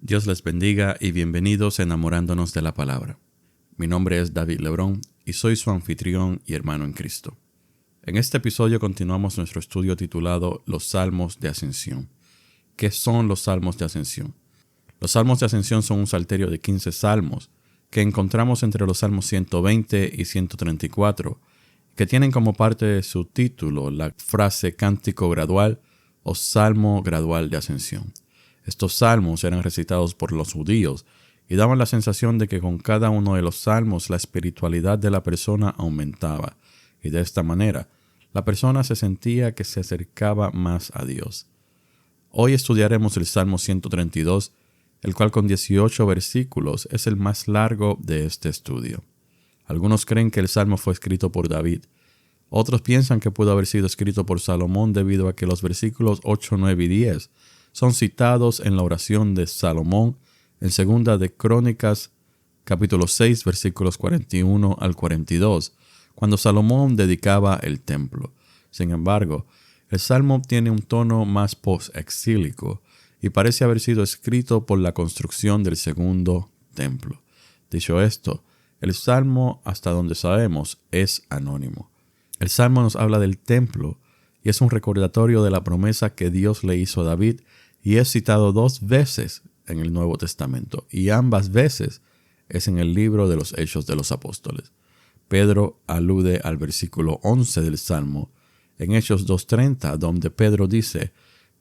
Dios les bendiga y bienvenidos a Enamorándonos de la Palabra. Mi nombre es David Lebrón y soy su anfitrión y hermano en Cristo. En este episodio continuamos nuestro estudio titulado Los Salmos de Ascensión. ¿Qué son los Salmos de Ascensión? Los Salmos de Ascensión son un salterio de 15 salmos que encontramos entre los Salmos 120 y 134, que tienen como parte de su título la frase cántico gradual o salmo gradual de ascensión. Estos salmos eran recitados por los judíos y daban la sensación de que con cada uno de los salmos la espiritualidad de la persona aumentaba, y de esta manera la persona se sentía que se acercaba más a Dios. Hoy estudiaremos el Salmo 132, el cual con 18 versículos es el más largo de este estudio. Algunos creen que el salmo fue escrito por David. Otros piensan que pudo haber sido escrito por Salomón debido a que los versículos 8, 9 y 10 son citados en la oración de Salomón en Segunda de Crónicas, capítulo 6, versículos 41 al 42, cuando Salomón dedicaba el templo. Sin embargo, el salmo tiene un tono más post-exílico y parece haber sido escrito por la construcción del segundo templo. Dicho esto, el salmo, hasta donde sabemos, es anónimo. El salmo nos habla del templo y es un recordatorio de la promesa que Dios le hizo a David y es citado 2 veces en el Nuevo Testamento y ambas veces es en el libro de los Hechos de los Apóstoles. Pedro alude al versículo 11 del Salmo en Hechos 2:30, donde Pedro dice: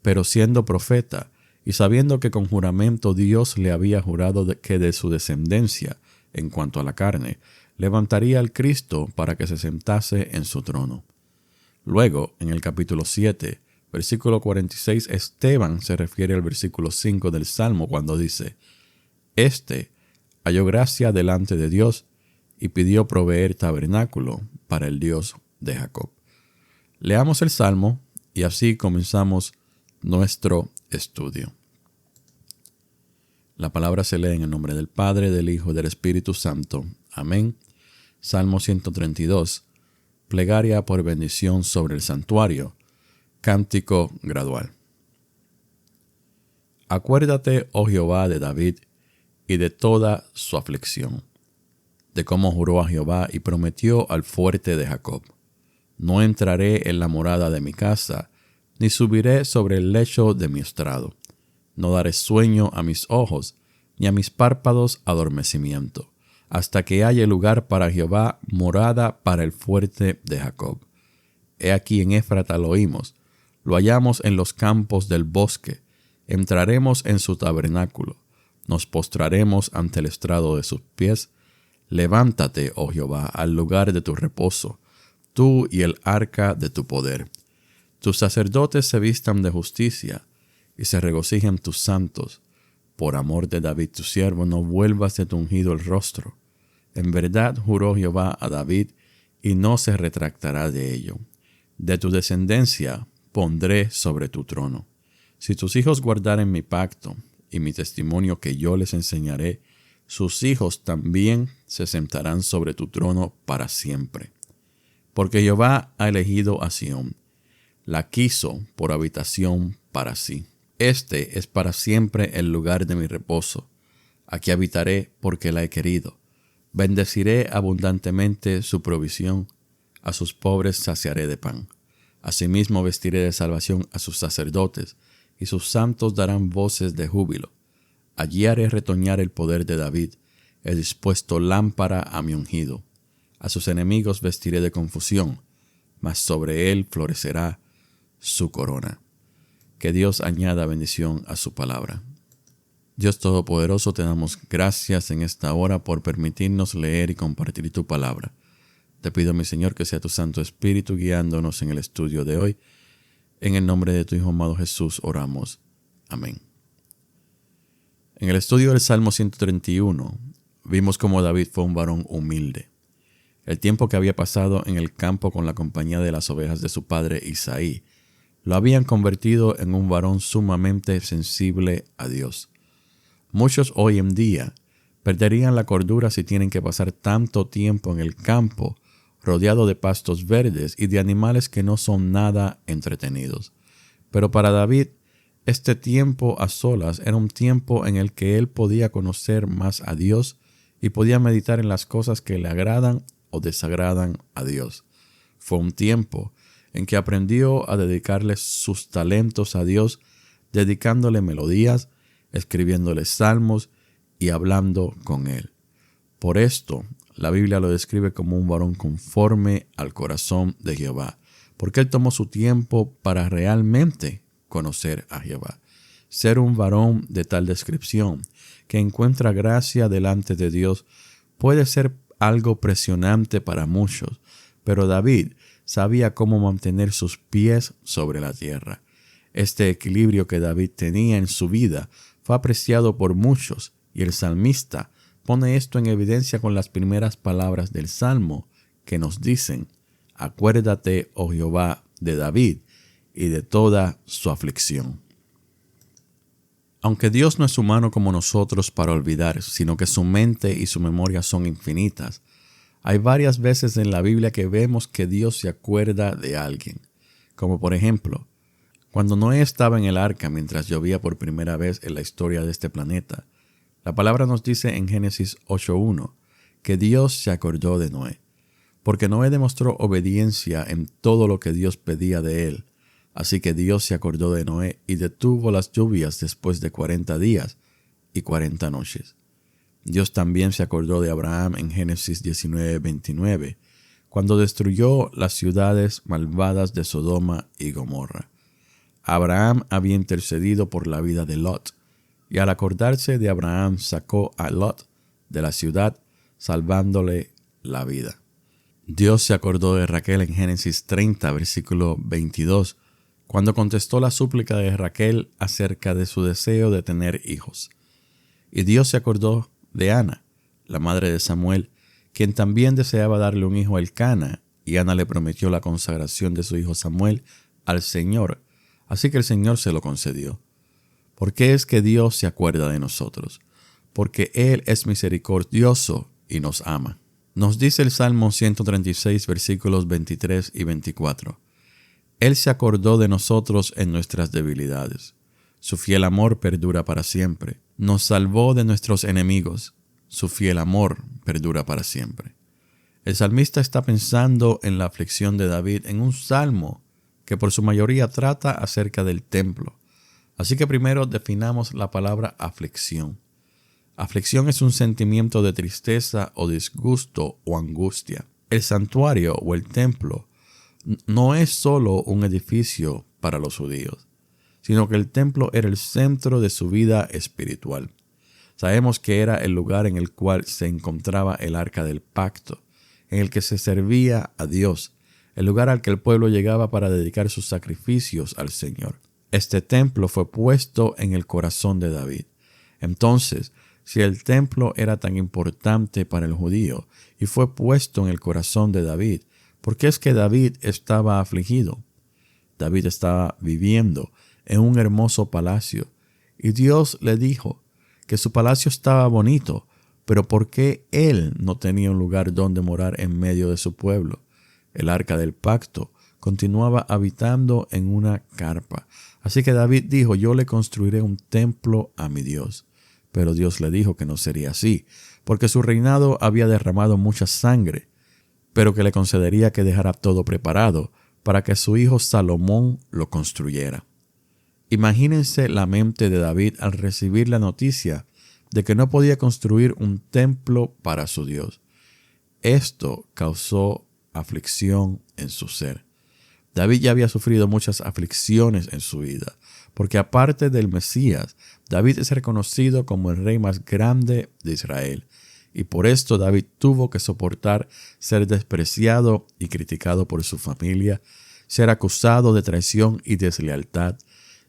«Pero siendo profeta y sabiendo que con juramento Dios le había jurado que de su descendencia, en cuanto a la carne, levantaría al Cristo para que se sentase en su trono». Luego, en el capítulo 7, versículo 46, Esteban se refiere al versículo 5 del Salmo cuando dice: «Este halló gracia delante de Dios y pidió proveer tabernáculo para el Dios de Jacob». Leamos el Salmo y así comenzamos nuestro estudio. La palabra se lee en el nombre del Padre, del Hijo y del Espíritu Santo. Amén. Salmo 132. Plegaria por bendición sobre el santuario. Cántico gradual. Acuérdate, oh Jehová, de David y de toda su aflicción, de cómo juró a Jehová y prometió al fuerte de Jacob: «No entraré en la morada de mi casa, ni subiré sobre el lecho de mi estrado. No daré sueño a mis ojos, ni a mis párpados adormecimiento, hasta que haya lugar para Jehová, morada para el fuerte de Jacob». He aquí en Éfrata lo oímos, lo hallamos en los campos del bosque. Entraremos en su tabernáculo, nos postraremos ante el estrado de sus pies. Levántate, oh Jehová, al lugar de tu reposo, tú y el arca de tu poder. Tus sacerdotes se vistan de justicia y se regocijen tus santos. Por amor de David tu siervo, no vuelvas de tu ungido el rostro. En verdad juró Jehová a David y no se retractará de ello. De tu descendencia pondré sobre tu trono. Si tus hijos guardaren mi pacto y mi testimonio que yo les enseñaré, sus hijos también se sentarán sobre tu trono para siempre. Porque Jehová ha elegido a Sión, la quiso por habitación para sí. Este es para siempre el lugar de mi reposo. Aquí habitaré porque la he querido. Bendeciré abundantemente su provisión. A sus pobres saciaré de pan. Asimismo vestiré de salvación a sus sacerdotes, y sus santos darán voces de júbilo. Allí haré retoñar el poder de David. He dispuesto lámpara a mi ungido. A sus enemigos vestiré de confusión, mas sobre él florecerá su corona. Que Dios añada bendición a su palabra. Dios Todopoderoso, te damos gracias en esta hora por permitirnos leer y compartir tu palabra. Te pido, mi Señor, que sea tu Santo Espíritu guiándonos en el estudio de hoy. En el nombre de tu Hijo amado Jesús oramos. Amén. En el estudio del Salmo 131, vimos cómo David fue un varón humilde. El tiempo que había pasado en el campo con la compañía de las ovejas de su padre Isaí lo habían convertido en un varón sumamente sensible a Dios. Muchos hoy en día perderían la cordura si tienen que pasar tanto tiempo en el campo rodeado de pastos verdes y de animales que no son nada entretenidos. Pero para David, Este tiempo a solas era un tiempo en el que él podía conocer más a Dios y podía meditar en las cosas que le agradan o desagradan a Dios. Fue un tiempo en que aprendió a dedicarle sus talentos a Dios, dedicándole melodías, escribiéndole salmos y hablando con él. Por esto, la Biblia lo describe como un varón conforme al corazón de Jehová, porque él tomó su tiempo para realmente conocer a Jehová. Ser un varón de tal descripción, que encuentra gracia delante de Dios, puede ser algo presionante para muchos, pero David sabía cómo mantener sus pies sobre la tierra. Este equilibrio que David tenía en su vida fue apreciado por muchos, y el salmista pone esto en evidencia con las primeras palabras del Salmo, que nos dicen: acuérdate, oh Jehová, de David y de toda su aflicción. Aunque Dios no es humano como nosotros para olvidar, sino que su mente y su memoria son infinitas, hay varias veces en la Biblia que vemos que Dios se acuerda de alguien. Como por ejemplo, cuando Noé estaba en el arca mientras llovía por primera vez en la historia de este planeta, la palabra nos dice en Génesis 8:1 que Dios se acordó de Noé, porque Noé demostró obediencia en todo lo que Dios pedía de él. Así que Dios se acordó de Noé y detuvo las lluvias después de 40 días y 40 noches. Dios también se acordó de Abraham en Génesis 19:29, cuando destruyó las ciudades malvadas de Sodoma y Gomorra. Abraham había intercedido por la vida de Lot, y al acordarse de Abraham sacó a Lot de la ciudad, salvándole la vida. Dios se acordó de Raquel en Génesis 30, versículo 22, cuando contestó la súplica de Raquel acerca de su deseo de tener hijos. Y Dios se acordó de Ana, la madre de Samuel, quien también deseaba darle un hijo a Elcana, y Ana le prometió la consagración de su hijo Samuel al Señor, así que el Señor se lo concedió. ¿Por qué es que Dios se acuerda de nosotros? Porque Él es misericordioso y nos ama. Nos dice el Salmo 136, versículos 23 y 24. Él se acordó de nosotros en nuestras debilidades. Su fiel amor perdura para siempre. Nos salvó de nuestros enemigos. Su fiel amor perdura para siempre. El salmista está pensando en la aflicción de David en un salmo que por su mayoría trata acerca del templo. Así que primero definamos la palabra aflicción. Aflicción es un sentimiento de tristeza o disgusto o angustia. El santuario o el templo no es solo un edificio para los judíos, sino que el templo era el centro de su vida espiritual. Sabemos que era el lugar en el cual se encontraba el arca del pacto, en el que se servía a Dios, el lugar al que el pueblo llegaba para dedicar sus sacrificios al Señor. Este templo fue puesto en el corazón de David. Entonces, si el templo era tan importante para el judío y fue puesto en el corazón de David, ¿por qué es que David estaba afligido? David estaba viviendo en un hermoso palacio y Dios le dijo que su palacio estaba bonito, pero ¿por qué él no tenía un lugar donde morar en medio de su pueblo? El arca del pacto continuaba habitando en una carpa. Así que David dijo: yo le construiré un templo a mi Dios. Pero Dios le dijo que no sería así, porque su reinado había derramado mucha sangre, pero que le concedería que dejara todo preparado para que su hijo Salomón lo construyera. Imagínense la mente de David al recibir la noticia de que no podía construir un templo para su Dios. Esto causó aflicción en su ser. David ya había sufrido muchas aflicciones en su vida, porque aparte del Mesías, David es reconocido como el rey más grande de Israel. Y por esto David tuvo que soportar ser despreciado y criticado por su familia, ser acusado de traición y deslealtad,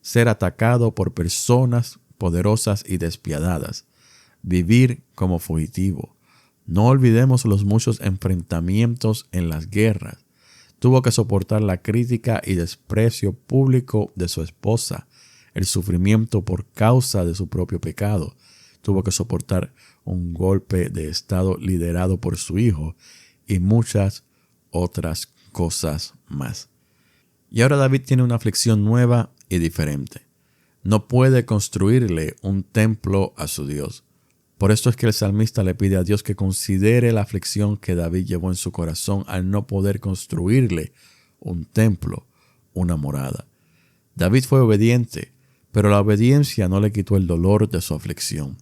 ser atacado por personas poderosas y despiadadas, vivir como fugitivo. No olvidemos los muchos enfrentamientos en las guerras. Tuvo que soportar la crítica y desprecio público de su esposa, el sufrimiento por causa de su propio pecado. Tuvo que soportar un golpe de estado liderado por su hijo y muchas otras cosas más. Y ahora David tiene una aflicción nueva y diferente. no puede construirle un templo a su Dios. Por esto es que el salmista le pide a Dios que considere la aflicción que David llevó en su corazón al no poder construirle un templo, una morada. David fue obediente, pero la obediencia no le quitó el dolor de su aflicción.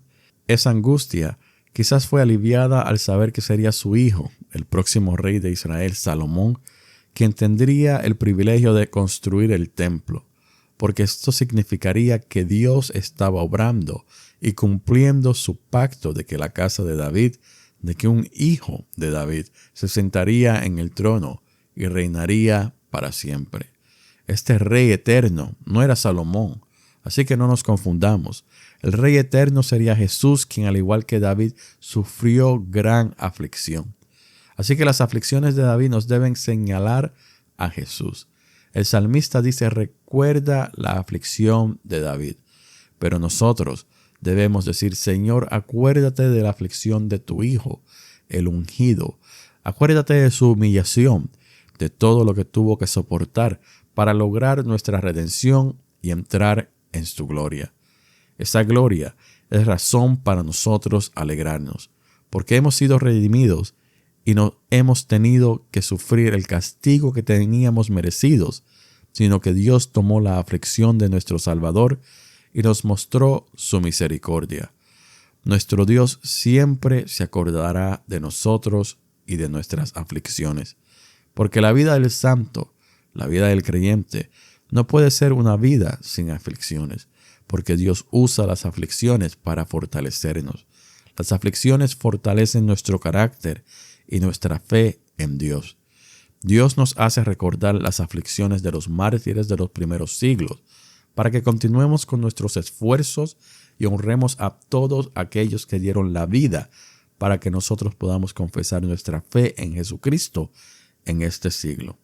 Esa angustia quizás fue aliviada al saber que sería su hijo, el próximo rey de Israel, Salomón, quien tendría el privilegio de construir el templo, porque esto significaría que Dios estaba obrando y cumpliendo su pacto de que la casa de David, de que un hijo de David se sentaría en el trono y reinaría para siempre. Este rey eterno no era Salomón, así que no nos confundamos. El rey eterno sería Jesús, quien al igual que David sufrió gran aflicción. Así que las aflicciones de David nos deben señalar a Jesús. El salmista dice: recuerda la aflicción de David. Pero nosotros debemos decir: Señor, acuérdate de la aflicción de tu Hijo, el ungido. Acuérdate de su humillación, de todo lo que tuvo que soportar para lograr nuestra redención y entrar en su gloria. Esa gloria es razón para nosotros alegrarnos, porque hemos sido redimidos y no hemos tenido que sufrir el castigo que teníamos merecidos, sino que Dios tomó la aflicción de nuestro Salvador y nos mostró su misericordia. Nuestro Dios siempre se acordará de nosotros y de nuestras aflicciones, porque la vida del santo, la vida del creyente, no puede ser una vida sin aflicciones, porque Dios usa las aflicciones para fortalecernos. Las aflicciones fortalecen nuestro carácter y nuestra fe en Dios. Dios nos hace recordar las aflicciones de los mártires de los primeros siglos, para que continuemos con nuestros esfuerzos y honremos a todos aquellos que dieron la vida, para que nosotros podamos confesar nuestra fe en Jesucristo en este siglo.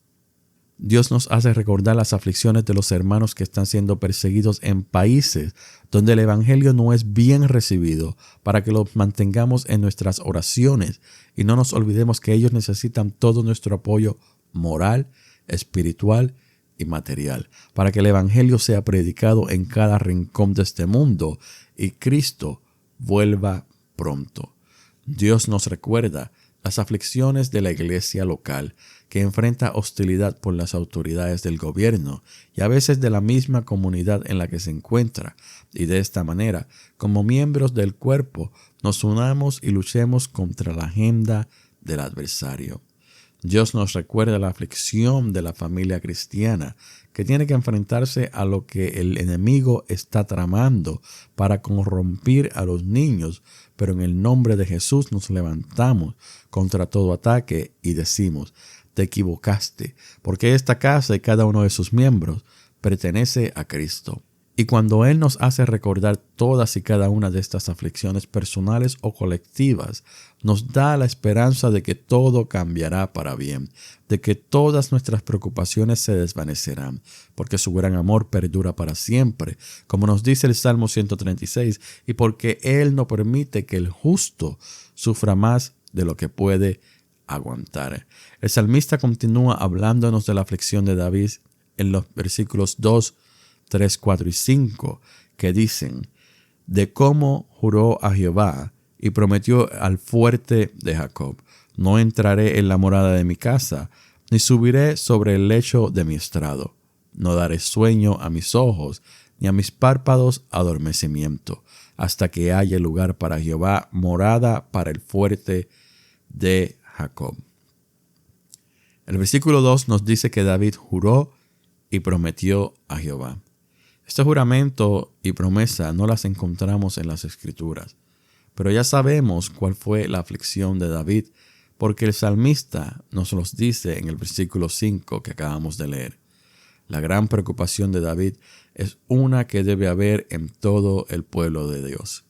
Dios nos hace recordar las aflicciones de los hermanos que están siendo perseguidos en países donde el evangelio no es bien recibido, para que los mantengamos en nuestras oraciones y no nos olvidemos que ellos necesitan todo nuestro apoyo moral, espiritual y material, para que el evangelio sea predicado en cada rincón de este mundo y Cristo vuelva pronto. Dios nos recuerda las aflicciones de la iglesia local, que enfrenta hostilidad por las autoridades del gobierno y a veces de la misma comunidad en la que se encuentra, y de esta manera, como miembros del cuerpo, nos unamos y luchemos contra la agenda del adversario. Dios nos recuerda la aflicción de la familia cristiana, que tiene que enfrentarse a lo que el enemigo está tramando para corromper a los niños, pero en el nombre de Jesús nos levantamos contra todo ataque y decimos: te equivocaste, porque esta casa y cada uno de sus miembros pertenece a Cristo. Y cuando Él nos hace recordar todas y cada una de estas aflicciones personales o colectivas, nos da la esperanza de que todo cambiará para bien, de que todas nuestras preocupaciones se desvanecerán, porque su gran amor perdura para siempre, como nos dice el Salmo 136, y porque Él no permite que el justo sufra más de lo que puede aguantar. El salmista continúa hablándonos de la aflicción de David en los versículos 2, 3, 4 y 5, que dicen: de cómo juró a Jehová y prometió al fuerte de Jacob: no entraré en la morada de mi casa, ni subiré sobre el lecho de mi estrado. No daré sueño a mis ojos, ni a mis párpados adormecimiento, hasta que haya lugar para Jehová, morada para el fuerte de Jacob. El versículo 2 nos dice que David juró y prometió a Jehová. Este juramento y promesa no las encontramos en las Escrituras, pero ya sabemos cuál fue la aflicción de David, porque el salmista nos los dice en el versículo 5 que acabamos de leer. La gran preocupación de David es una que debe haber en todo el pueblo de Dios.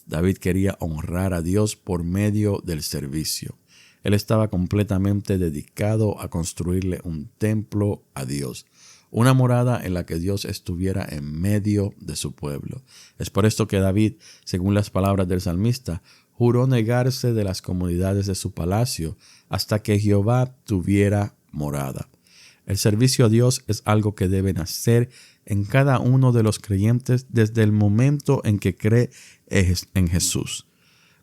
David quería honrar a Dios por medio del servicio. Él estaba completamente dedicado a construirle un templo a Dios, una morada en la que Dios estuviera en medio de su pueblo. Es por esto que David, según las palabras del salmista, juró negarse de las comodidades de su palacio hasta que Jehová tuviera morada. El servicio a Dios es algo que deben hacer en cada uno de los creyentes desde el momento en que cree en Jesús.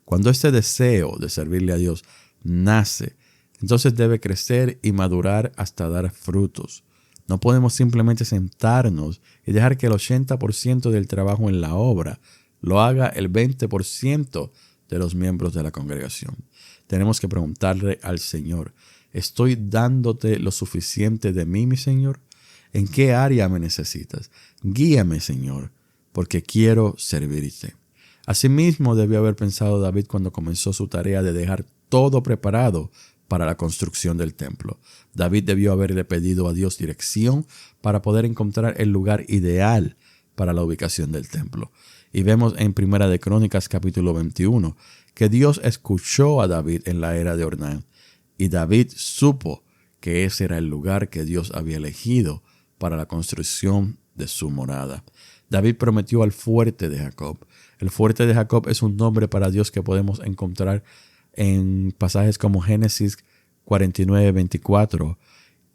Cuando este deseo de servirle a Dios nace, entonces debe crecer y madurar hasta dar frutos. No podemos simplemente sentarnos y dejar que el 80% del trabajo en la obra lo haga el 20% de los miembros de la congregación. Tenemos que preguntarle al Señor: ¿estoy dándote lo suficiente de mí, mi Señor? ¿En qué área me necesitas? Guíame, Señor, porque quiero servirte. Asimismo debió haber pensado David cuando comenzó su tarea de dejar todo preparado para la construcción del templo. David debió haberle pedido a Dios dirección para poder encontrar el lugar ideal para la ubicación del templo. Y vemos en Primera de Crónicas capítulo 21 que Dios escuchó a David en la era de Ornán, y David supo que ese era el lugar que Dios había elegido para la construcción de su morada. David prometió al fuerte de Jacob. El fuerte de Jacob es un nombre para Dios que podemos encontrar en pasajes como Génesis 49:24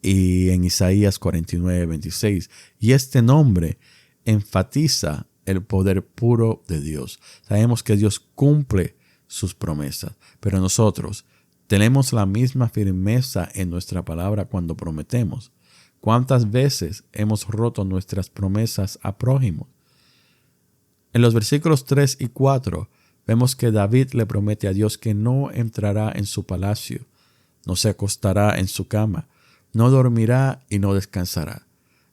y en Isaías 49:26. Y este nombre enfatiza el poder puro de Dios. Sabemos que Dios cumple sus promesas, pero nosotros tenemos la misma firmeza en nuestra palabra cuando prometemos. ¿Cuántas veces hemos roto nuestras promesas a prójimos? En los versículos 3 y 4 vemos que David le promete a Dios que no entrará en su palacio, no se acostará en su cama, no dormirá y no descansará.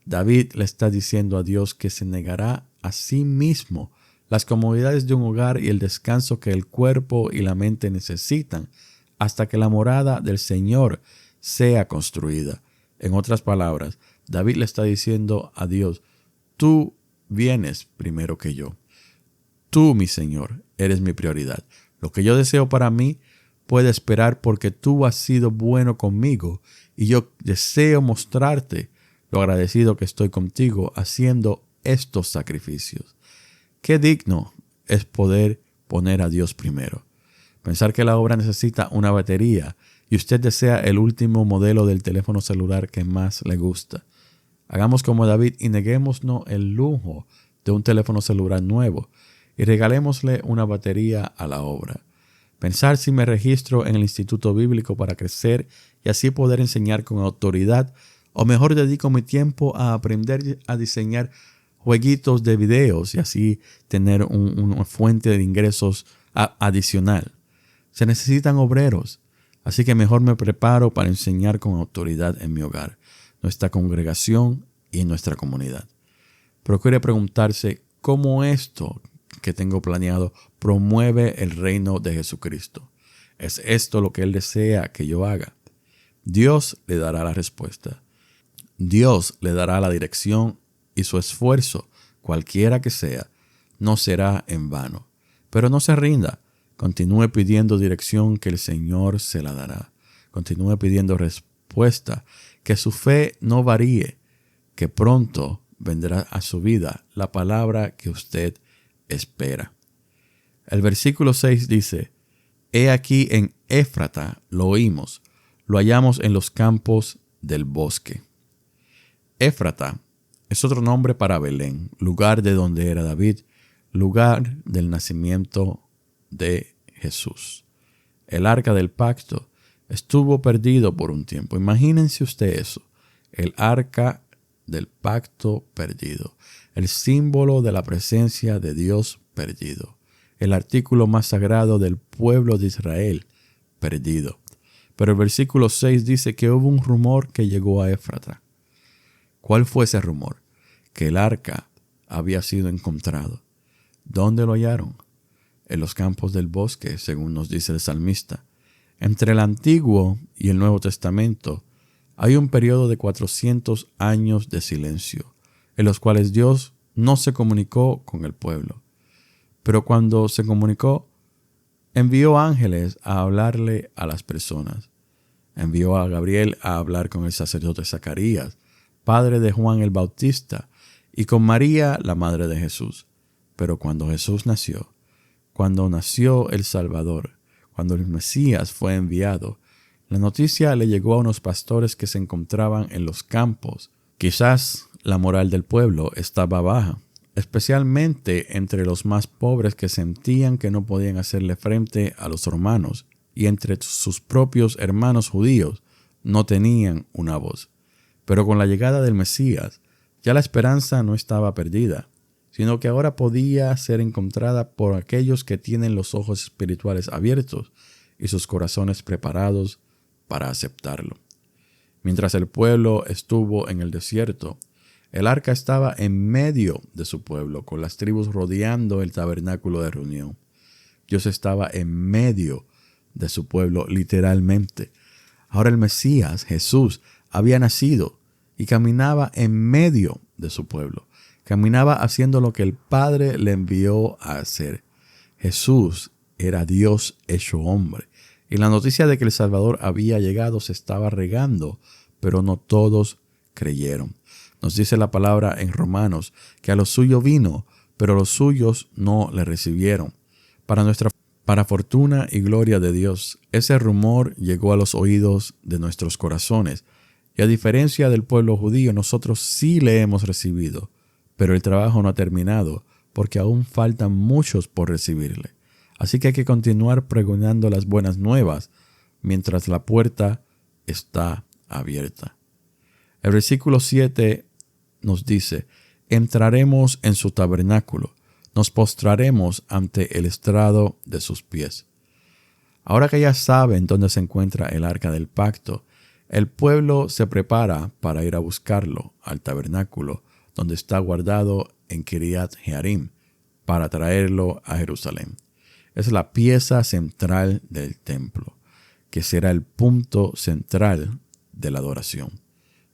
David le está diciendo a Dios que se negará a sí mismo las comodidades de un hogar y el descanso que el cuerpo y la mente necesitan hasta que la morada del Señor sea construida. En otras palabras, David le está diciendo a Dios: tú vienes primero que yo. Tú, mi Señor, eres mi prioridad. Lo que yo deseo para mí puede esperar porque tú has sido bueno conmigo y yo deseo mostrarte lo agradecido que estoy contigo haciendo estos sacrificios. Qué digno es poder poner a Dios primero. Pensar que la obra necesita una batería y usted desea el último modelo del teléfono celular que más le gusta. Hagamos como David y neguémonos el lujo de un teléfono celular nuevo y regalémosle una batería a la obra. Pensar si me registro en el Instituto Bíblico para crecer y así poder enseñar con autoridad, o mejor dedico mi tiempo a aprender a diseñar jueguitos de videos y así tener una fuente de ingresos adicional. Se necesitan obreros, así que mejor me preparo para enseñar con autoridad en mi hogar, nuestra congregación y en nuestra comunidad. Procure preguntarse cómo esto que tengo planeado promueve el reino de Jesucristo. ¿Es esto lo que Él desea que yo haga? Dios le dará la respuesta. Dios le dará la dirección y su esfuerzo, cualquiera que sea, no será en vano. Pero no se rinda. Continúe pidiendo dirección que el Señor se la dará. Continúe pidiendo respuesta, que su fe no varíe, que pronto vendrá a su vida la palabra que usted espera. El versículo 6 dice: He aquí en Éfrata lo oímos, lo hallamos en los campos del bosque. Éfrata es otro nombre para Belén, lugar de donde era David, lugar del nacimiento de Jesús. El arca del pacto estuvo perdido por un tiempo. Imagínense usted eso, el arca del pacto perdido, el símbolo de la presencia de Dios perdido, el artículo más sagrado del pueblo de Israel perdido. Pero el versículo 6 dice que hubo un rumor que llegó a Éfrata. ¿Cuál fue ese rumor? Que el arca había sido encontrado. ¿Dónde lo hallaron? En los campos del bosque, según nos dice el salmista. Entre el Antiguo y el Nuevo Testamento hay un periodo de 400 años de silencio, en los cuales Dios no se comunicó con el pueblo. Pero cuando se comunicó, envió ángeles a hablarle a las personas. Envió a Gabriel a hablar con el sacerdote Zacarías, padre de Juan el Bautista, y con María, la madre de Jesús. Pero cuando Jesús nació, cuando nació el Salvador, cuando el Mesías fue enviado, La noticia le llegó a unos pastores que se encontraban en los campos. Quizás la moral del pueblo estaba baja, especialmente entre los más pobres que sentían que no podían hacerle frente a los romanos, y entre sus propios hermanos judíos no tenían una voz. Pero con la llegada del Mesías, ya la esperanza no estaba perdida, sino que ahora podía ser encontrada por aquellos que tienen los ojos espirituales abiertos y sus corazones preparados para aceptarlo. Mientras el pueblo estuvo en el desierto, el arca estaba en medio de su pueblo, con las tribus rodeando el tabernáculo de reunión. Dios estaba en medio de su pueblo, literalmente. Ahora el Mesías, Jesús, había nacido y caminaba en medio de su pueblo. Caminaba haciendo lo que el Padre le envió a hacer. Jesús era Dios hecho hombre. Y la noticia de que el Salvador había llegado se estaba regando, pero no todos creyeron. Nos dice la palabra en Romanos que a los suyos vino, pero los suyos no le recibieron. Para fortuna y gloria de Dios, ese rumor llegó a los oídos de nuestros corazones. Y a diferencia del pueblo judío, nosotros sí le hemos recibido, pero el trabajo no ha terminado, porque aún faltan muchos por recibirle. Así que hay que continuar pregonando las buenas nuevas mientras la puerta está abierta. El versículo 7 nos dice: entraremos en su tabernáculo, nos postraremos ante el estrado de sus pies. Ahora que ya saben dónde se encuentra el arca del pacto, el pueblo se prepara para ir a buscarlo al tabernáculo, donde está guardado en Kiriat Jearim, para traerlo a Jerusalén. Es la pieza central del templo, que será el punto central de la adoración.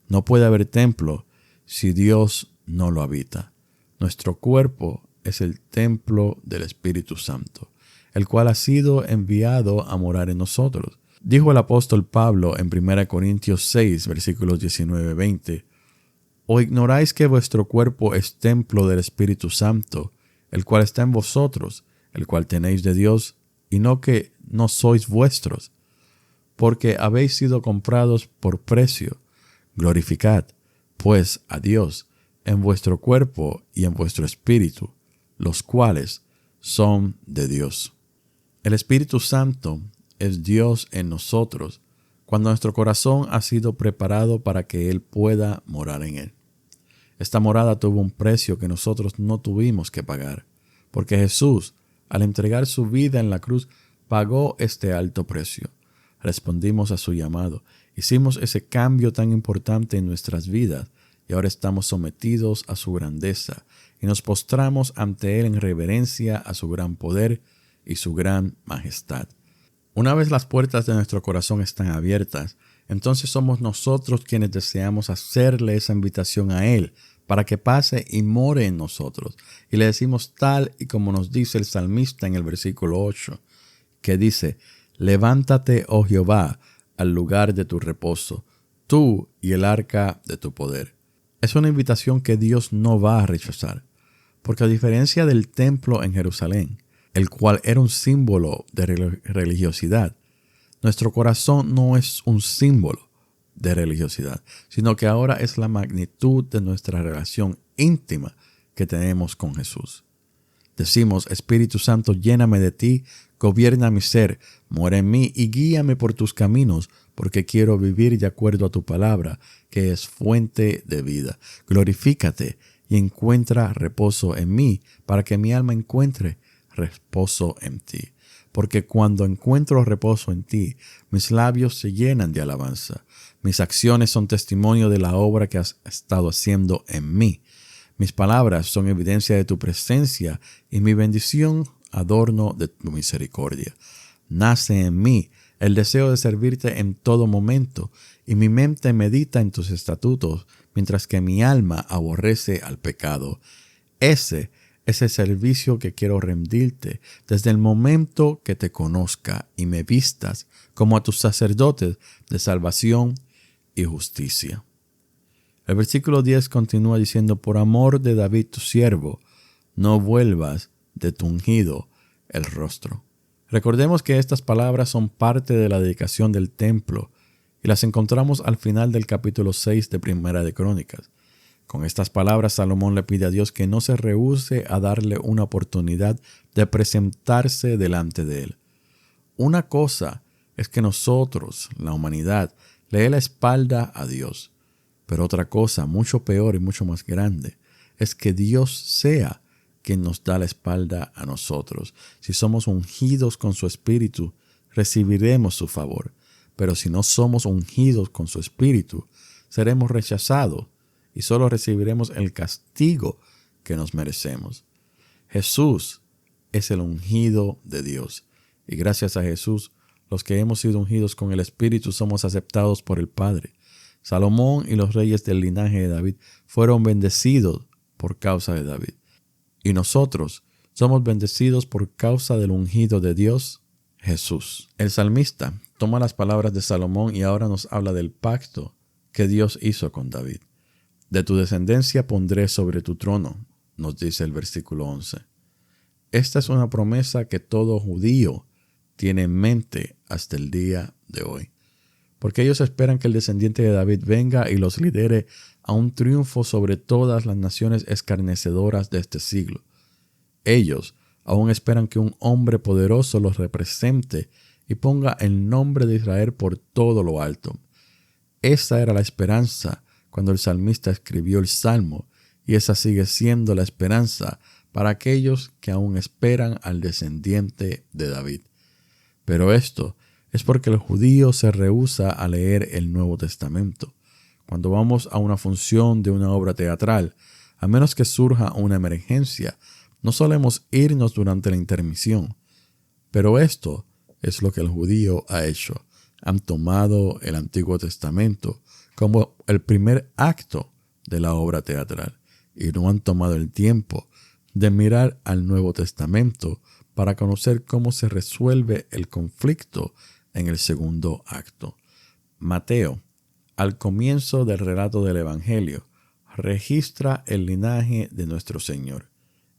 No puede haber templo si Dios no lo habita. Nuestro cuerpo es el templo del Espíritu Santo, el cual ha sido enviado a morar en nosotros. Dijo el apóstol Pablo en 1 Corintios 6, versículos 19-20, ¿o ignoráis que vuestro cuerpo es templo del Espíritu Santo, el cual está en vosotros, el cual tenéis de Dios, y no que no sois vuestros? Porque habéis sido comprados por precio. Glorificad, pues, a Dios en vuestro cuerpo y en vuestro espíritu, los cuales son de Dios. El Espíritu Santo es Dios en nosotros, cuando nuestro corazón ha sido preparado para que Él pueda morar en él. Esta morada tuvo un precio que nosotros no tuvimos que pagar, porque Jesús, al entregar su vida en la cruz, pagó este alto precio. Respondimos a su llamado, hicimos ese cambio tan importante en nuestras vidas y ahora estamos sometidos a su grandeza y nos postramos ante Él en reverencia a su gran poder y su gran majestad. Una vez las puertas de nuestro corazón están abiertas, entonces somos nosotros quienes deseamos hacerle esa invitación a Él para que pase y more en nosotros. Y le decimos tal y como nos dice el salmista en el versículo 8, que dice: levántate, oh Jehová, al lugar de tu reposo, tú y el arca de tu poder. Es una invitación que Dios no va a rechazar, porque a diferencia del templo en Jerusalén, el cual era un símbolo de religiosidad, nuestro corazón no es un símbolo de religiosidad, sino que ahora es la magnitud de nuestra relación íntima que tenemos con Jesús. Decimos: Espíritu Santo, lléname de ti, gobierna mi ser, mora en mí y guíame por tus caminos, porque quiero vivir de acuerdo a tu palabra, que es fuente de vida. Glorifícate y encuentra reposo en mí, para que mi alma encuentre reposo en ti. Porque cuando encuentro reposo en ti, mis labios se llenan de alabanza. Mis acciones son testimonio de la obra que has estado haciendo en mí. Mis palabras son evidencia de tu presencia y mi bendición adorno de tu misericordia. Nace en mí el deseo de servirte en todo momento, y mi mente medita en tus estatutos, mientras que mi alma aborrece al pecado. Ese es el servicio que quiero rendirte desde el momento que te conozca y me vistas como a tus sacerdotes de salvación y justicia. El versículo 10 continúa diciendo: por amor de David tu siervo, no vuelvas de tu ungido el rostro. Recordemos que estas palabras son parte de la dedicación del templo y las encontramos al final del capítulo 6 de Primera de Crónicas. Con estas palabras, Salomón le pide a Dios que no se rehúse a darle una oportunidad de presentarse delante de él. Una cosa es que nosotros, la humanidad, le dé la espalda a Dios. Pero otra cosa, mucho peor y mucho más grande, es que Dios sea quien nos da la espalda a nosotros. Si somos ungidos con su Espíritu, recibiremos su favor. Pero si no somos ungidos con su Espíritu, seremos rechazados y solo recibiremos el castigo que nos merecemos. Jesús es el ungido de Dios. Y gracias a Jesús, los que hemos sido ungidos con el Espíritu somos aceptados por el Padre. Salomón y los reyes del linaje de David fueron bendecidos por causa de David. Y nosotros somos bendecidos por causa del ungido de Dios, Jesús. El salmista toma las palabras de Salomón y ahora nos habla del pacto que Dios hizo con David. De tu descendencia pondré sobre tu trono, nos dice el versículo 11. Esta es una promesa que todo judío tiene en mente hasta el día de hoy. Porque ellos esperan que el descendiente de David venga y los lidere a un triunfo sobre todas las naciones escarnecedoras de este siglo. Ellos aún esperan que un hombre poderoso los represente y ponga el nombre de Israel por todo lo alto. Esa era la esperanza cuando el salmista escribió el Salmo, y esa sigue siendo la esperanza para aquellos que aún esperan al descendiente de David. Pero esto es porque el judío se rehúsa a leer el Nuevo Testamento. Cuando vamos a una función de una obra teatral, a menos que surja una emergencia, no solemos irnos durante la intermisión. Pero esto es lo que el judío ha hecho. Han tomado el Antiguo Testamento como el primer acto de la obra teatral y no han tomado el tiempo de mirar al Nuevo Testamento para conocer cómo se resuelve el conflicto en el segundo acto. Mateo, al comienzo del relato del Evangelio, registra el linaje de nuestro Señor.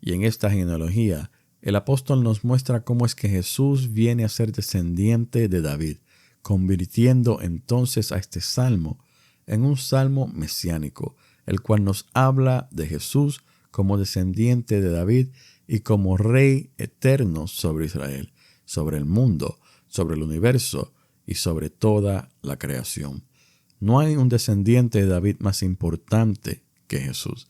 Y en esta genealogía, el apóstol nos muestra cómo es que Jesús viene a ser descendiente de David, convirtiendo entonces a este salmo en un salmo mesiánico, el cual nos habla de Jesús como descendiente de David y como Rey eterno sobre Israel, sobre el mundo, sobre el universo y sobre toda la creación. No hay un descendiente de David más importante que Jesús.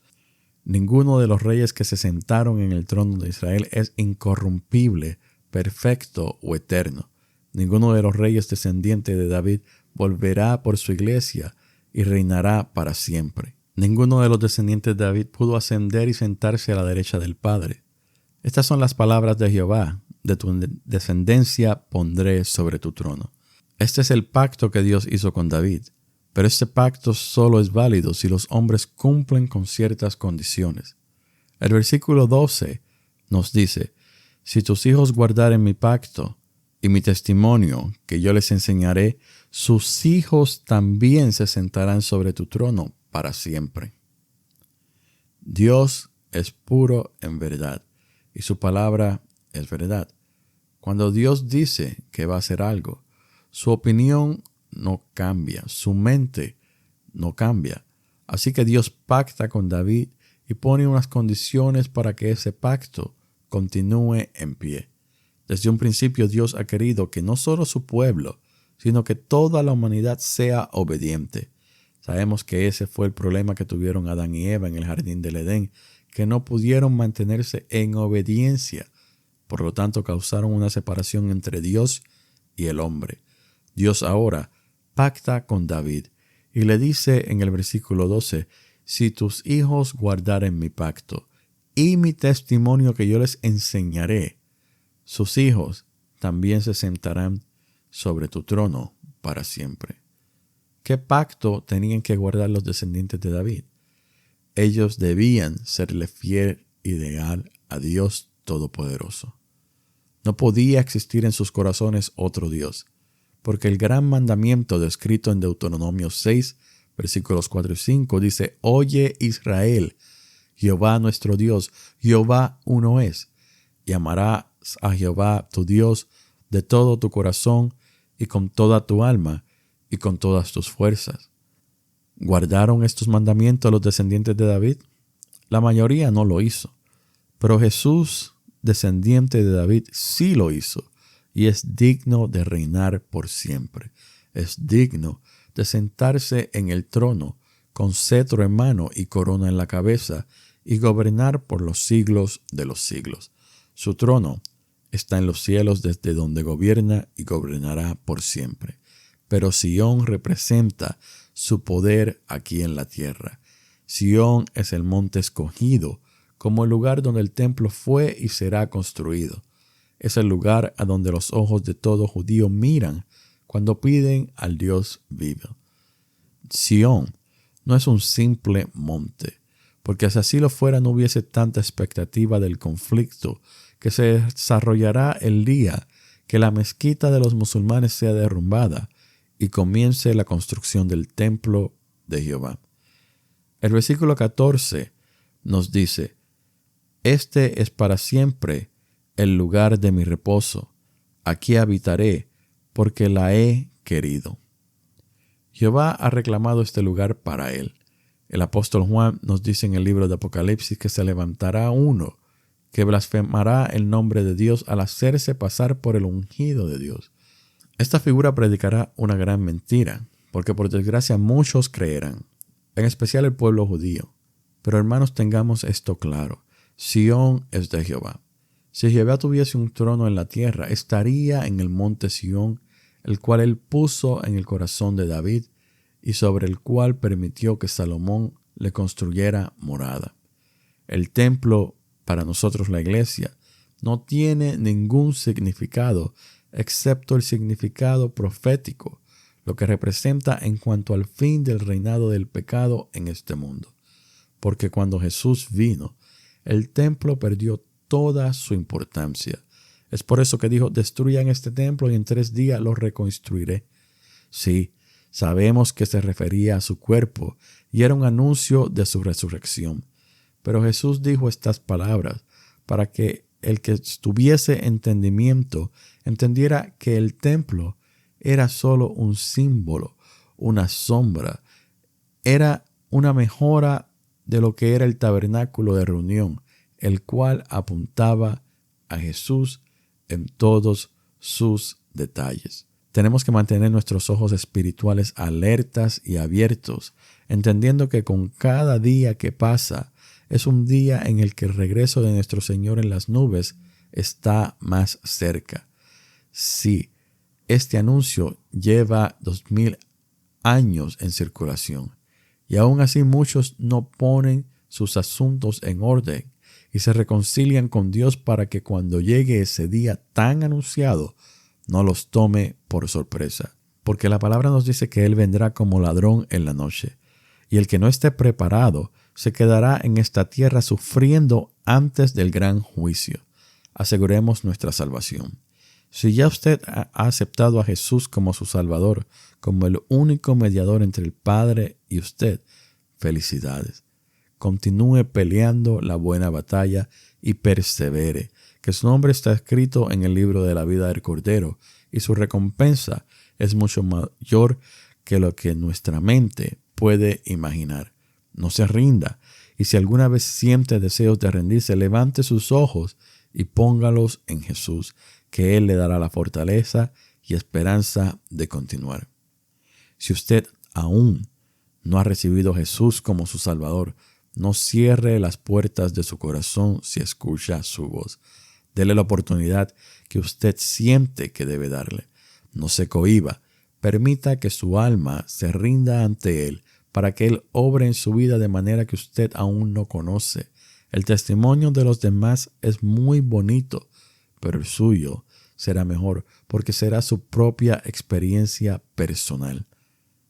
Ninguno de los reyes que se sentaron en el trono de Israel es incorrumpible, perfecto o eterno. Ninguno de los reyes descendientes de David volverá por su iglesia y reinará para siempre. Ninguno de los descendientes de David pudo ascender y sentarse a la derecha del Padre. Estas son las palabras de Jehová: de tu descendencia pondré sobre tu trono. Este es el pacto que Dios hizo con David, pero este pacto solo es válido si los hombres cumplen con ciertas condiciones. El versículo 12 nos dice: si tus hijos guardaren mi pacto y mi testimonio que yo les enseñaré, sus hijos también se sentarán sobre tu trono para siempre. Dios es puro en verdad y su palabra es verdad. Cuando Dios dice que va a hacer algo, su opinión no cambia, su mente no cambia. Así que Dios pacta con David y pone unas condiciones para que ese pacto continúe en pie. Desde un principio Dios ha querido que no solo su pueblo, sino que toda la humanidad sea obediente. Sabemos que ese fue el problema que tuvieron Adán y Eva en el jardín del Edén, que no pudieron mantenerse en obediencia. Por lo tanto, causaron una separación entre Dios y el hombre. Dios ahora pacta con David y le dice en el versículo 12: si tus hijos guardaren mi pacto y mi testimonio que yo les enseñaré, sus hijos también se sentarán sobre tu trono para siempre. ¿Qué pacto tenían que guardar los descendientes de David? Ellos debían serle fiel y leal a Dios Todopoderoso. No podía existir en sus corazones otro Dios, porque el gran mandamiento descrito en Deuteronomio 6, versículos 4 y 5 dice: Oye Israel, Jehová nuestro Dios, Jehová uno es, y amarás a Jehová tu Dios de todo tu corazón y con toda tu alma y con todas tus fuerzas. ¿Guardaron estos mandamientos los descendientes de David? La mayoría no lo hizo, pero Jesús, descendiente de David, sí lo hizo y es digno de reinar por siempre. Es digno de sentarse en el trono con cetro en mano y corona en la cabeza y gobernar por los siglos de los siglos. Su trono está en los cielos, desde donde gobierna y gobernará por siempre. Pero Sión representa su poder aquí en la tierra. Sión es el monte escogido, como el lugar donde el templo fue y será construido. Es el lugar a donde los ojos de todo judío miran cuando piden al Dios vivo. Sión no es un simple monte, porque si así lo fuera no hubiese tanta expectativa del conflicto que se desarrollará el día que la mezquita de los musulmanes sea derrumbada y comience la construcción del templo de Jehová. El versículo 14 nos dice: Este es para siempre el lugar de mi reposo. Aquí habitaré, porque la he querido. Jehová ha reclamado este lugar para él. El apóstol Juan nos dice en el libro de Apocalipsis que se levantará uno que blasfemará el nombre de Dios al hacerse pasar por el ungido de Dios. Esta figura predicará una gran mentira, porque por desgracia muchos creerán, en especial el pueblo judío. Pero hermanos, tengamos esto claro: Sión es de Jehová. Si Jehová tuviese un trono en la tierra, estaría en el monte Sión, el cual él puso en el corazón de David y sobre el cual permitió que Salomón le construyera morada. El templo, para nosotros la iglesia, no tiene ningún significado excepto el significado profético, lo que representa en cuanto al fin del reinado del pecado en este mundo. Porque cuando Jesús vino, el templo perdió toda su importancia. Es por eso que dijo: destruyan este templo y en 3 días lo reconstruiré. Sí, sabemos que se refería a su cuerpo y era un anuncio de su resurrección. Pero Jesús dijo estas palabras para que el que tuviese entendimiento entendiera que el templo era solo un símbolo, una sombra. Era una mejora de lo que era el tabernáculo de reunión, el cual apuntaba a Jesús en todos sus detalles. Tenemos que mantener nuestros ojos espirituales alertas y abiertos, entendiendo que con cada día que pasa es un día en el que el regreso de nuestro Señor en las nubes está más cerca. Sí, este anuncio lleva 2000 años en circulación y aún así muchos no ponen sus asuntos en orden y se reconcilian con Dios para que cuando llegue ese día tan anunciado no los tome por sorpresa. Porque la palabra nos dice que Él vendrá como ladrón en la noche, y el que no esté preparado se quedará en esta tierra sufriendo antes del gran juicio. Aseguremos nuestra salvación. Si ya usted ha aceptado a Jesús como su Salvador, como el único mediador entre el Padre y usted, felicidades. Continúe peleando la buena batalla y persevere, que su nombre está escrito en el libro de la vida del Cordero y su recompensa es mucho mayor que lo que nuestra mente puede imaginar. No se rinda, y si alguna vez siente deseos de rendirse, levante sus ojos y póngalos en Jesús, que Él le dará la fortaleza y esperanza de continuar. Si usted aún no ha recibido a Jesús como su Salvador, no cierre las puertas de su corazón si escucha su voz. Dele la oportunidad que usted siente que debe darle. No se cohíba. Permita que su alma se rinda ante Él para que Él obre en su vida de manera que usted aún no conoce. El testimonio de los demás es muy bonito, pero el suyo será mejor porque será su propia experiencia personal.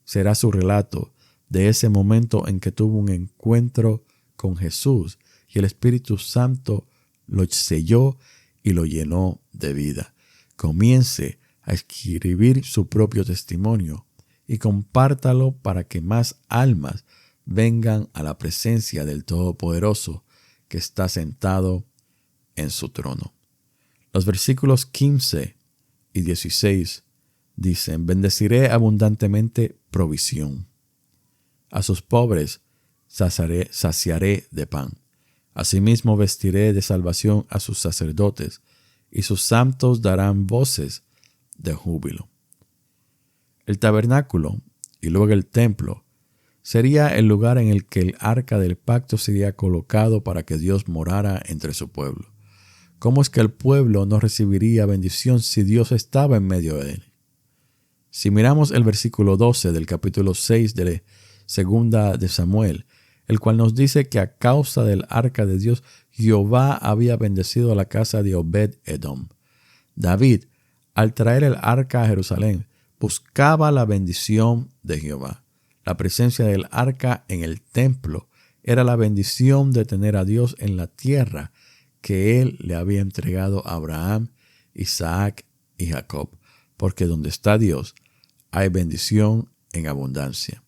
Será su relato de ese momento en que tuvo un encuentro con Jesús y el Espíritu Santo lo selló y lo llenó de vida. Comience a escribir su propio testimonio y compártalo para que más almas vengan a la presencia del Todopoderoso que está sentado en su trono. Los versículos 15 y 16 dicen: bendeciré abundantemente provisión. A sus pobres saciaré de pan. Asimismo vestiré de salvación a sus sacerdotes, y sus santos darán voces de júbilo. El tabernáculo y luego el templo sería el lugar en el que el arca del pacto sería colocado para que Dios morara entre su pueblo. ¿Cómo es que el pueblo no recibiría bendición si Dios estaba en medio de él? Si miramos el versículo 12 del capítulo 6 de Segunda de Samuel, el cual nos dice que a causa del arca de Dios, Jehová había bendecido la casa de Obed-Edom. David, al traer el arca a Jerusalén, buscaba la bendición de Jehová. La presencia del arca en el templo era la bendición de tener a Dios en la tierra que él le había entregado a Abraham, Isaac y Jacob, porque donde está Dios hay bendición en abundancia.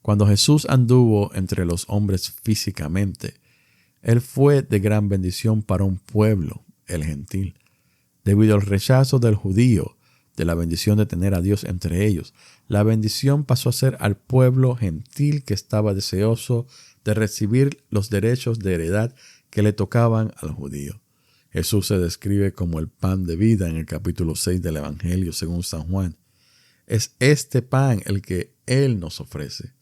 Cuando Jesús anduvo entre los hombres físicamente, él fue de gran bendición para un pueblo, el gentil. Debido al rechazo del judío de la bendición de tener a Dios entre ellos, la bendición pasó a ser al pueblo gentil que estaba deseoso de recibir los derechos de heredad que le tocaban al judío. Jesús se describe como el pan de vida en el capítulo 6 del Evangelio según San Juan. Es este pan el que Él nos ofrece.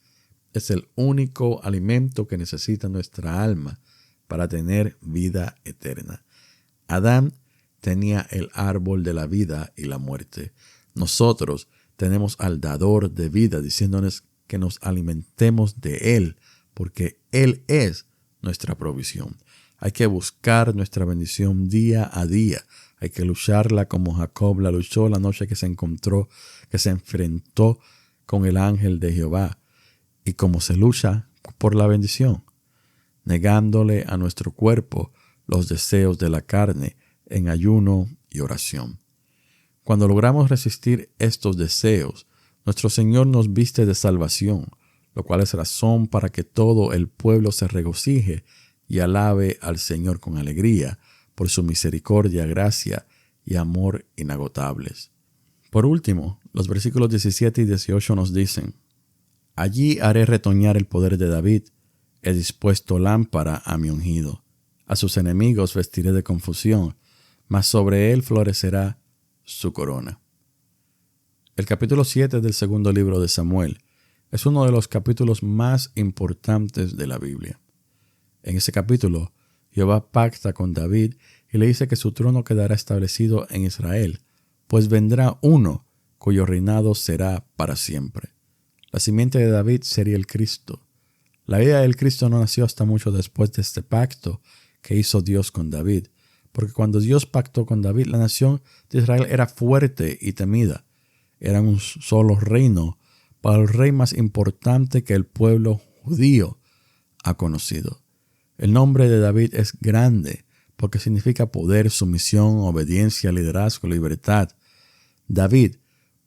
Es el único alimento que necesita nuestra alma para tener vida eterna. Adán tenía el árbol de la vida y la muerte. Nosotros tenemos al dador de vida, diciéndonos que nos alimentemos de Él, porque Él es nuestra provisión. Hay que buscar nuestra bendición día a día. Hay que lucharla como Jacob la luchó la noche que se enfrentó con el ángel de Jehová. Y como se lucha por la bendición, negándole a nuestro cuerpo los deseos de la carne en ayuno y oración. Cuando logramos resistir estos deseos, nuestro Señor nos viste de salvación, lo cual es razón para que todo el pueblo se regocije y alabe al Señor con alegría por su misericordia, gracia y amor inagotables. Por último, los versículos 17 y 18 nos dicen: allí haré retoñar el poder de David, he dispuesto lámpara a mi ungido. A sus enemigos vestiré de confusión, mas sobre él florecerá su corona. El capítulo 7 del segundo libro de Samuel es uno de los capítulos más importantes de la Biblia. En ese capítulo, Jehová pacta con David y le dice que su trono quedará establecido en Israel, pues vendrá uno cuyo reinado será para siempre. La simiente de David sería el Cristo. La idea del Cristo no nació hasta mucho después de este pacto que hizo Dios con David, porque cuando Dios pactó con David, la nación de Israel era fuerte y temida. Eran un solo reino para el rey más importante que el pueblo judío ha conocido. El nombre de David es grande porque significa poder, sumisión, obediencia, liderazgo, libertad. David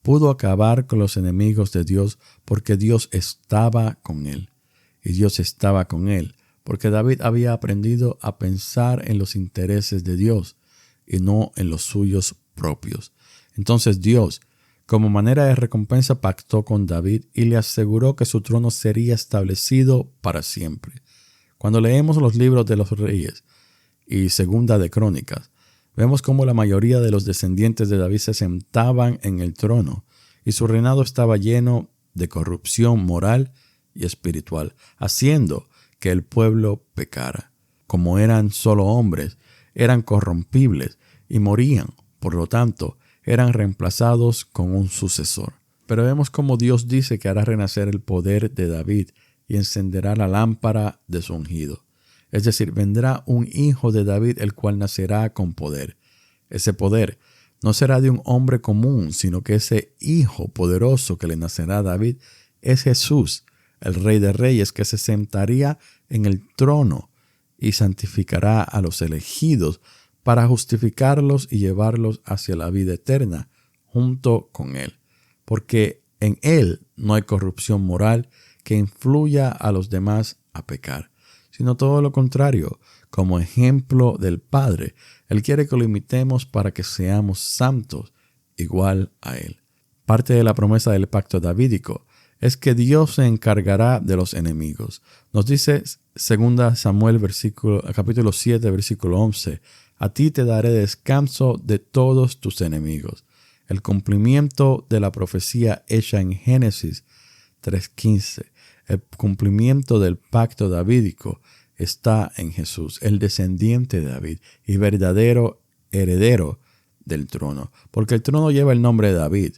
pudo acabar con los enemigos de Dios porque Dios estaba con él. Y Dios estaba con él porque David había aprendido a pensar en los intereses de Dios y no en los suyos propios. Entonces Dios, como manera de recompensa, pactó con David y le aseguró que su trono sería establecido para siempre. Cuando leemos los libros de los reyes y segunda de Crónicas, vemos cómo la mayoría de los descendientes de David se sentaban en el trono y su reinado estaba lleno de corrupción moral y espiritual, haciendo que el pueblo pecara. Como eran solo hombres, eran corrompibles y morían, por lo tanto, eran reemplazados con un sucesor. Pero vemos cómo Dios dice que hará renacer el poder de David y encenderá la lámpara de su ungido. Es decir, vendrá un hijo de David, el cual nacerá con poder. Ese poder no será de un hombre común, sino que ese hijo poderoso que le nacerá a David es Jesús, el Rey de Reyes, que se sentaría en el trono y santificará a los elegidos para justificarlos y llevarlos hacia la vida eterna junto con él. Porque en él no hay corrupción moral que influya a los demás a pecar, sino todo lo contrario. Como ejemplo del Padre, Él quiere que lo imitemos para que seamos santos igual a él. Parte de la promesa del pacto davídico es que Dios se encargará de los enemigos. Nos dice 2 Samuel capítulo 7, versículo 11, a ti te daré descanso de todos tus enemigos. El cumplimiento de la profecía hecha en Génesis 3:15, el cumplimiento del pacto davídico está en Jesús, el descendiente de David y verdadero heredero del trono. Porque el trono lleva el nombre de David,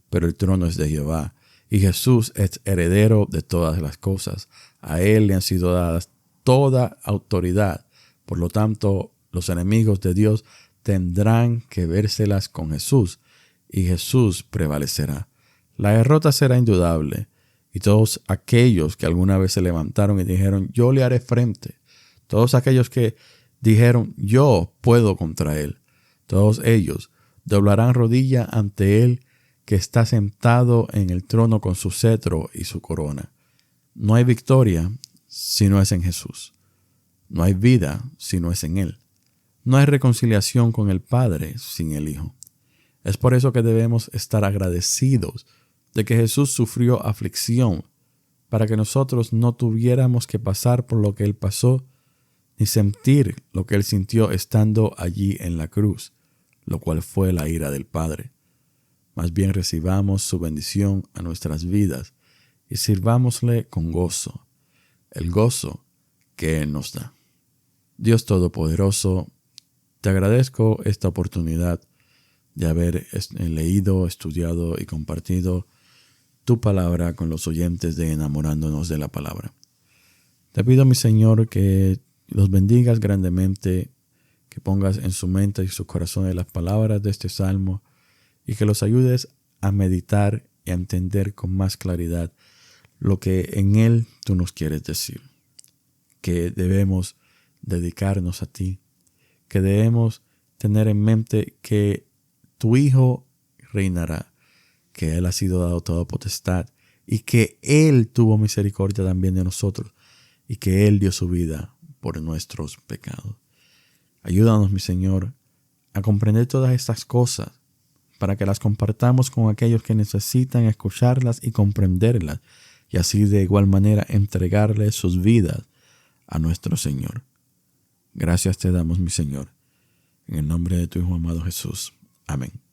pero el trono es de Jehová. Y Jesús es heredero de todas las cosas. A él le han sido dadas toda autoridad. Por lo tanto, los enemigos de Dios tendrán que vérselas con Jesús, y Jesús prevalecerá. La derrota será indudable, y todos aquellos que alguna vez se levantaron y dijeron, yo le haré frente, todos aquellos que dijeron, yo puedo contra él, todos ellos doblarán rodilla ante él que está sentado en el trono con su cetro y su corona. No hay victoria si no es en Jesús. No hay vida si no es en él. No hay reconciliación con el Padre sin el Hijo. Es por eso que debemos estar agradecidos de que Jesús sufrió aflicción para que nosotros no tuviéramos que pasar por lo que Él pasó, ni sentir lo que Él sintió estando allí en la cruz, lo cual fue la ira del Padre. Más bien recibamos su bendición a nuestras vidas y sirvámosle con gozo, el gozo que Él nos da. Dios Todopoderoso, te agradezco esta oportunidad de haber leído, estudiado y compartido tu palabra con los oyentes de Enamorándonos de la Palabra. Te pido, mi Señor, que los bendigas grandemente, que pongas en su mente y su corazón las palabras de este salmo y que los ayudes a meditar y a entender con más claridad lo que en él tú nos quieres decir. Que debemos dedicarnos a ti, que debemos tener en mente que tu Hijo reinará, que Él ha sido dado toda potestad y que Él tuvo misericordia también de nosotros y que Él dio su vida por nuestros pecados. Ayúdanos, mi Señor, a comprender todas estas cosas para que las compartamos con aquellos que necesitan escucharlas y comprenderlas y así de igual manera entregarles sus vidas a nuestro Señor. Gracias te damos, mi Señor, en el nombre de tu Hijo amado Jesús. Amén.